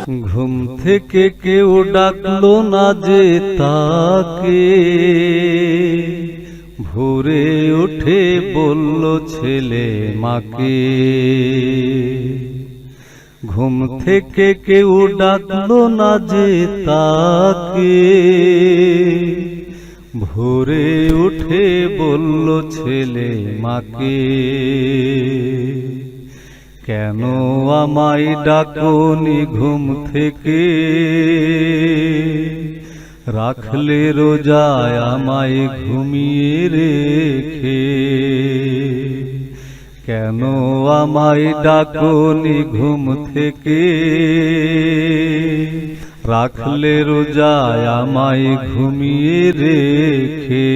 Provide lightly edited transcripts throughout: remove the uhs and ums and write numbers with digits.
ঘুম থেকে কেউ ডাকলো না যে তাকে, ভোরে উঠে বলল ছেলে মাকে। ঘুম থেকে কেউ ডাকলো না যে তাকে, ভোরে উঠে বলল ছেলে মাকে। কেন আমায় ডাকনি ঘুম থেকে, রাখলে রোজায় আমায় ঘুমিয়ে রেখে। কেন আমায় ডাকনি ঘুম থেকে, রাখলে রোজায় আমায় ঘুমিয়ে রেখে।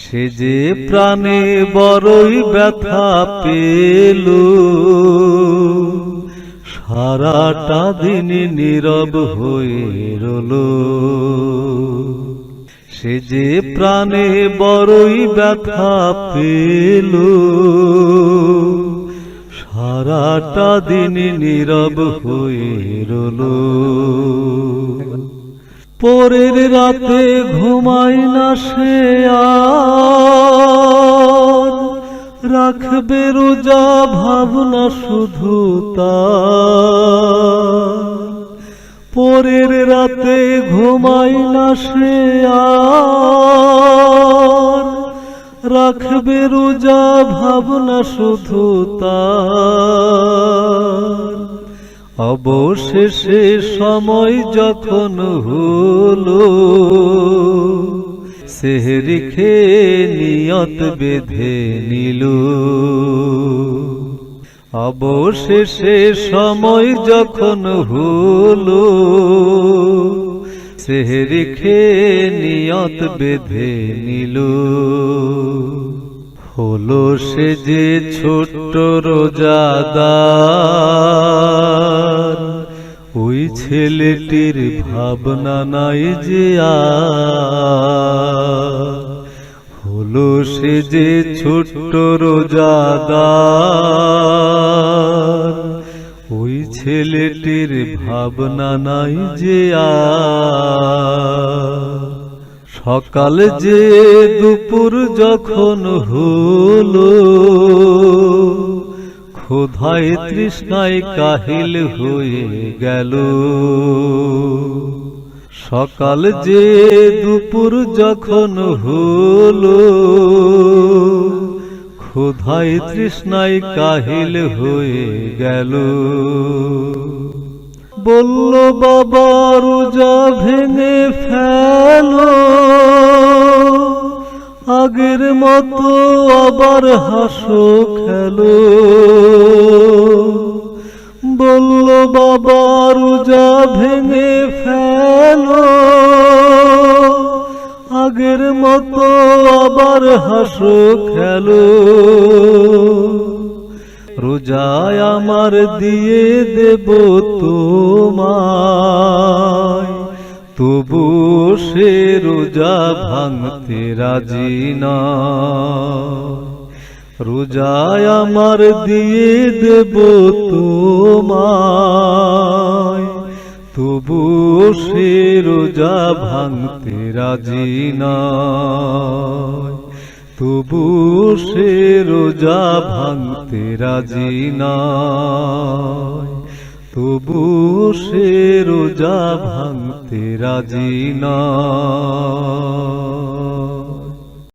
সে যে প্রাণে বড়ই ব্যথা পেল, সারাটা দিন নীরব হয়ে রইল। সে যে প্রাণে বড়ই ব্যথা পেল, সারাটা দিন নীরব হয়ে রইল। পরের রাতে ঘুমাই না সে আর, রাখবে রোজা ভাবনা শুধু তার। পরের রাতে ঘুমাই না সে আর, রাখবে রোজা ভাবনা শুধু তার। অবশেষে সময় যখন হলো, সেহরি খেয়ে নিয়ত বেঁধে নিল। অবশেষে সময় যখন হলো, সেহরি খেয়ে নিয়ত বেঁধে নিল। হলো সে যে ছোট্ট রোজাদার, ওই ছেলেটির ভাবনা নাই যে আর। হলো সে যে ছোট্ট রোজাদার, ওই ছেলেটির ভাবনা নাই যে আর। সকাল যে দুপুর যখন হলো, ক্ষুধায় তৃষ্ণায় কাহিল হয়ে গেল। সকাল যে দুপুর যখন হলো, ক্ষুধায় তৃষ্ণায় কাহিল হয়ে গেল। বলল বাবা রোজা ভেঙে ফেলো, আগের মতো আবার হাসো খেলো। বলল বাবা রোজা ভেঙে ফেলো, আগের মতো আবার হাসো খেলো। রোজায় আমার দিয়ে দেব তোমায়, তবু সে রোজা ভাঙতে রাজি না। রোজায় আমার দিয়ে দেব তোমায়, তবু সে রোজা ভাঙতে রাজি না। তবু সে রোজা ভাঙতে রাজি না। তবু সে রোজা ভাঙতে রাজি না।